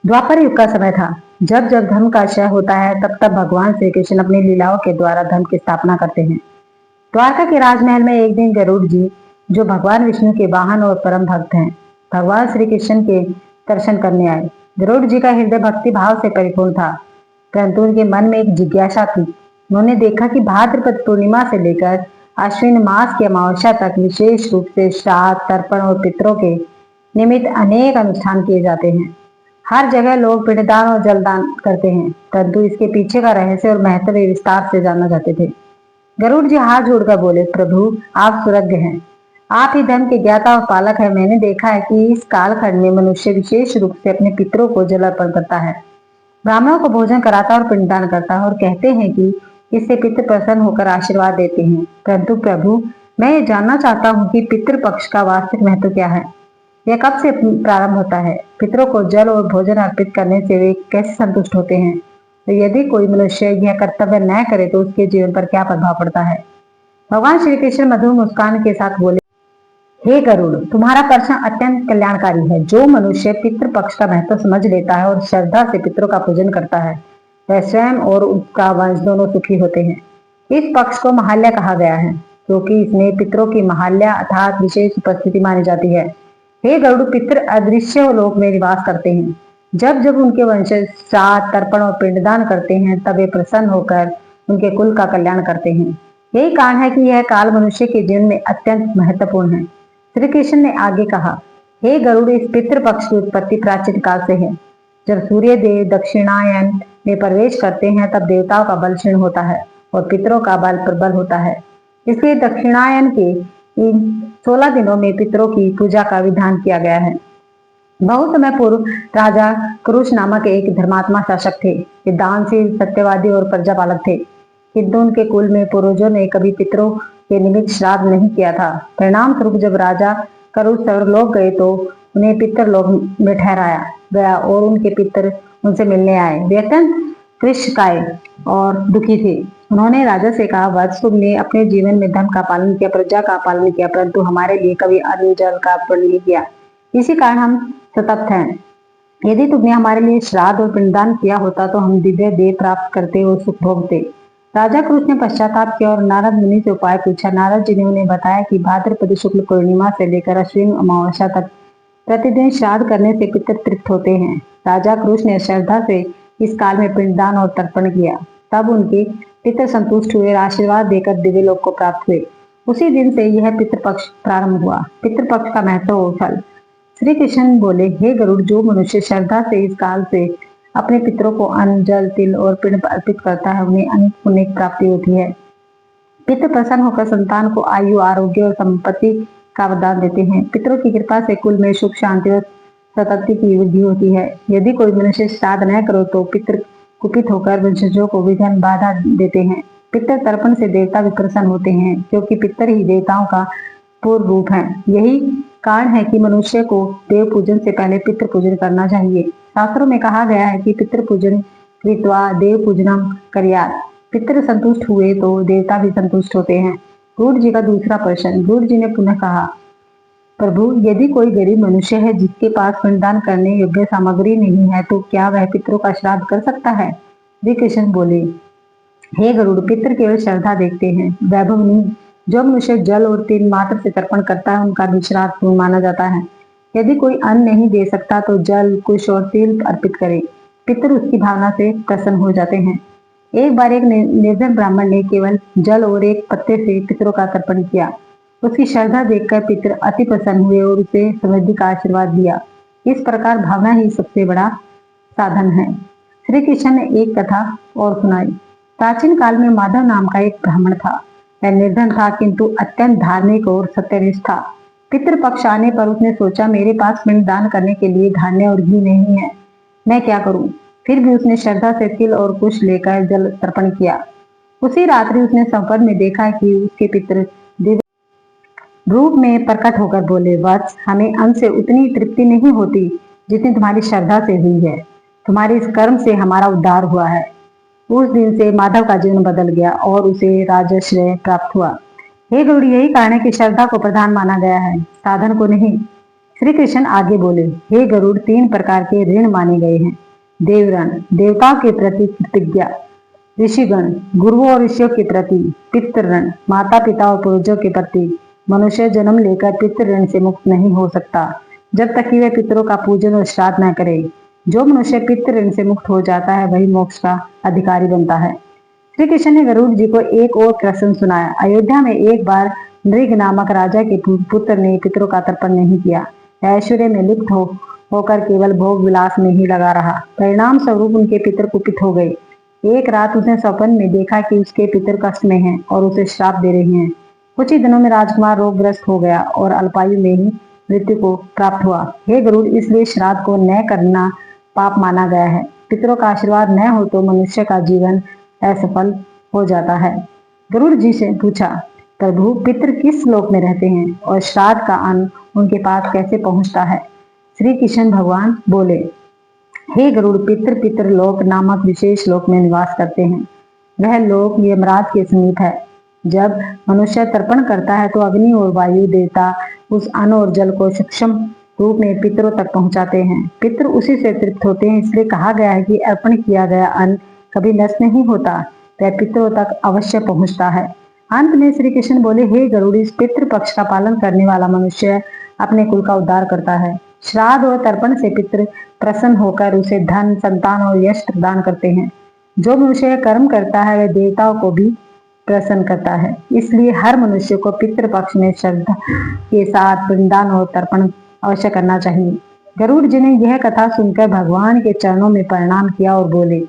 द्वापर युग का समय था। जब जब धर्म का क्षय होता है तब तब भगवान श्री कृष्ण अपनी लीलाओं के द्वारा धर्म की स्थापना करते हैं। द्वारका के राजमहल में एक दिन गरुड़ जी, जो भगवान विष्णु के वाहन और परम भक्त हैं, भगवान श्री कृष्ण के दर्शन करने आए। गरुड़ जी का हृदय भक्ति भाव से परिपूर्ण था, परंतु उनके मन में एक जिज्ञासा थी। उन्होंने देखा कि भाद्रपद पूर्णिमा से लेकर आश्विन मास की अमावस्या तक विशेष रूप से श्राद्ध, तर्पण और पितरों के निमित्त अनेक अनुष्ठान किए जाते हैं। हर जगह लोग पिंडदान और जलदान करते हैं, परंतु इसके पीछे का रहस्य और महत्व वे विस्तार से जानना चाहते थे। गरुड़ जी हाथ जोड़कर बोले, प्रभु आप सुरज्ञ हैं, आप ही धर्म के ज्ञाता और पालक हैं। मैंने देखा है कि इस कालखंड में मनुष्य विशेष रूप से अपने पितरों को जल अर्पण करता है, ब्राह्मणों को भोजन कराता और पिंडदान करता है, और कहते हैं कि इससे पितृ प्रसन्न होकर आशीर्वाद देते हैं। परंतु प्रभु, मैं ये जानना चाहता हूँ कि पितृ पक्ष का वास्तविक महत्व क्या है? यह कब से प्रारंभ होता है? पितरों को जल और भोजन अर्पित करने से वे कैसे संतुष्ट होते हैं? तो यदि कोई मनुष्य यह कर्तव्य न करे तो उसके जीवन पर क्या प्रभाव पड़ता है? भगवान श्री कृष्ण मधुर मुस्कान के साथ बोले, हे गरुड़, तुम्हारा प्रश्न अत्यंत कल्याणकारी है। जो मनुष्य पितृ पक्ष का महत्व समझ लेता है और श्रद्धा से पितरों का पूजन करता है, वह स्वयं और उसका वंश दोनों सुखी होते हैं। इस पक्ष को महाल्या कहा गया है, क्योंकि इसमें पितरों की महाल्या अर्थात विशेष उपस्थिति मानी जाती है। हे गरुड़, पितृ अदृश्य लोक में निवास करते हैं। जब जब उनके वंशज श्राद्ध, तर्पण और पिंडदान करते हैं, तब वे प्रसन्न होकर उनके कुल का कल्याण करते हैं। यही कारण है कि यह काल मनुष्य के जीवन में अत्यंत महत्वपूर्ण है। श्री कृष्ण ने आगे कहा, हे गरुड़, इस पितृ पक्ष की उत्पत्ति प्राचीन काल से है। जब सूर्य देव दक्षिणायन में प्रवेश करते हैं तब देवताओं का बल क्षीण होता है और पितरों का बल प्रबल होता है। इसलिए दक्षिणायन के इन 16 दिनों में पितरों की पूजा का विधान किया गया है। बहुत समय पूर्व राजा क्रुश नामक एक धर्मात्मा शासक थे। वे दानशील, सत्यवादी और प्रजापालक थे, किंतु उनके कुल में पूर्वजों ने कभी पितरों के निमित्त श्राद्ध नहीं किया था। परिणाम स्वरूप जब राजा क्रुश स्वर्गलोक गए तो उन्हें पितरलोक में ठहराया गया और उनके पितर उनसे मिलने आए। वे अत्यंत कृशकाय और दुखी थे। उन्होंने राजा से कहा, वत्स, तुमने अपने जीवन में धर्म का पालन किया, प्रजा का पालन किया, परंतु हमारे लिए कभी अन्न जल का अर्पण नहीं किया। इसी कारण हम सतप्त हैं। यदि तुमने हमारे लिए श्राद्ध और पिंडदान किया होता तो हम दिव्य देह प्राप्त करते और सुख भोगते। राजा क्रुश ने पश्चाताप किया और नारद मुनि से उपाय पूछा। नारद जी ने उन्हें बताया कि भाद्रपद शुक्ल पूर्णिमा से लेकर अश्विन अमावस्या तक प्रतिदिन श्राद्ध करने से पितर तृप्त होते हैं। राजा क्रुश ने श्रद्धा से इस काल में पिंडदान और तर्पण किया, तब उनके पितर संतुष्ट हुए और आशीर्वाद देकर दिव्य लोक को प्राप्त हुए। उसी दिन से यह पितृपक्ष प्रारंभ हुआ। पितृपक्ष का महत्व और फल। श्री कृष्ण बोले, हे गरुड़, जो मनुष्य श्रद्धा से इस काल से अपने पितरों को अन्न, जल, तिल और पिंड अर्पित करता है, उन्हें अनेक पुण्य की प्राप्ति होती है। पितृ प्रसन्न होकर संतान को आयु, आरोग्य और संपत्ति का वरदान देते हैं। पितरों की कृपा से कुल में सुख, शांति और सतति की वृद्धि होती है। यदि कोई मनुष्य श्राद्ध न करो तो पितृ कुपित होकर वंशजों को विघ्न बाधा देते हैं। पितृ तर्पण से देवता भी प्रसन्न होते हैं, क्योंकि पितर ही देवताओं का पूर्ण रूप है। यही कारण है कि मनुष्य को देव पूजन से पहले पितृ पूजन करना चाहिए। शास्त्रों में कहा गया है कि पितृ पूजन कृत्वा देव पूजनम कर्यात्। पितृ संतुष्ट हुए तो देवता भी संतुष्ट होते हैं। गरुड़ जी का दूसरा प्रश्न। गरुड़ जी ने पुनः कहा, प्रभु, यदि कोई गरीब मनुष्य है जिसके पास पिंडदान करने योग्य सामग्री नहीं है, तो क्या वह पितरों का श्राद्ध कर सकता है? श्री कृष्ण बोले, हे गरुड़, पितर केवल श्रद्धा देखते हैं, वैभव नहीं। जो मनुष्य जल और तिल मात्र से तर्पण करता है उनका भी श्राद्ध पूर्ण माना जाता है। यदि कोई अन्न नहीं दे सकता तो जल, कुश और तिल अर्पित करे। पितर उसकी भावना से प्रसन्न हो जाते हैं। एक बार एक निर्धन ब्राह्मण ने केवल जल और एक पत्ते से पितरों का तर्पण किया। उसकी श्रद्धा देखकर पितर अति प्रसन्न हुए और उसे समृद्धि का आशीर्वाद दिया। इस प्रकार भावना ही सबसे बड़ा साधन है। श्री कृष्ण ने एक कथा और सुनाई। प्राचीन काल में माधव नाम का एक ब्राह्मण था। वह निर्धन था, किंतु अत्यंत धार्मिक और सत्यनिष्ठ था। पितृपक्ष आने पर उसने सोचा, मेरे पास पिंड दान करने के लिए धान्य और घी नहीं है, मैं क्या करूं? फिर भी उसने श्रद्धा से तिल और कुश लेकर जल तर्पण किया। उसी रात्रि उसने सपन में देखा कि उसके पितर दिव्य रूप में प्रकट होकर बोले, वत्स, हमें अन्न से उतनी तृप्ति नहीं होती जितनी तुम्हारी श्रद्धा से हुई है। तुम्हारे इस कर्म से हमारा उद्धार हुआ है। उस दिन से माधव का जीवन बदल गया और उसे राजश्रय प्राप्त हुआ। हे गरुड़, यही कारण है कि श्रद्धा को प्रधान माना गया है, साधन को नहीं। श्री कृष्ण आगे बोले, हे गरुड़, 3 प्रकार के ऋण माने गए हैं। देवऋण, देवताओं के प्रति प्रतिज्ञा। ऋषिगण, गुरुओं और ऋषियों के प्रति। पितृऋण, माता पिता और पूर्वजों के प्रति। मनुष्य जन्म लेकर पितृऋण से मुक्त नहीं हो सकता जब तक कि वह पितरों का पूजन और श्राद्ध न करे। जो मनुष्य पितृऋण से मुक्त हो जाता है वही मोक्ष का अधिकारी बनता है। श्री कृष्ण ने गरुड़ जी को एक और प्रश्न सुनाया। अयोध्या में एक बार नृग नामक राजा के पुत्र ने पितरों का तर्पण नहीं किया। ऐश्वर्य में लिप्त होकर केवल भोग विलास में ही लगा रहा। परिणाम स्वरूप उनके पितर कुपित हो गए। एक रात उसने स्वप्न में देखा कि उसके पितर कष्ट में हैं और उसे श्राप दे रहे हैं। कुछ ही दिनों में राजकुमार रोगग्रस्त हो गया और अल्पायु में ही मृत्यु को प्राप्त हुआ। हे गरुड़, इसलिए श्राद्ध को न करना पाप माना गया है। पितरों का आशीर्वाद न हो तो मनुष्य का जीवन असफल हो जाता है। गरुड़ जी से पूछा, प्रभु, पितृ किस लोक में रहते हैं और श्राद्ध का अन्न उनके पास कैसे पहुंचता है? श्री कृष्ण भगवान बोले, हे गरुड़, पितृ लोक नामक विशेष लोक में निवास करते हैं। वह लोक यमराज के समीप है। जब मनुष्य तर्पण करता है तो अग्नि और वायु देवता उस अन्न और जल को सूक्ष्म रूप में पितरों तक पहुंचाते हैं। पितृ उसी से तृप्त होते हैं। इसलिए कहा गया है कि अर्पण किया गया अन्न कभी नष्ट नहीं होता, वह पितरों तक अवश्य पहुंचता है। अंत में श्री कृष्ण बोले, हे गरुड़, इस पितृ पक्ष का पालन करने वाला मनुष्य अपने कुल का उद्धार करता है। श्राद्ध और तर्पण से पितृ प्रसन्न होकर उसे धन, संतान और यश प्रदान करते हैं। जो मनुष्य कर्म करता है वह देवताओं को भी प्रसन्न करता है। इसलिए हर मनुष्य को पितृपक्ष में श्रद्धा के साथ पिंडदान और तर्पण अवश्य करना चाहिए। गरुड़ जी ने यह कथा सुनकर भगवान के चरणों में प्रणाम किया और बोले,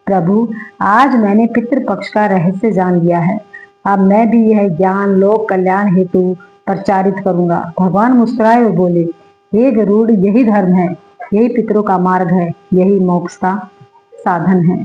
प्रभु, आज मैंने पितृपक्ष का रहस्य जान लिया है। अब मैं भी यह ज्ञान लोक कल्याण हेतु प्रचारित करूंगा। भगवान मुस्कुराए और बोले, हे गरुड़, यही धर्म है, यही पितरों का मार्ग है, यही मोक्ष का साधन है।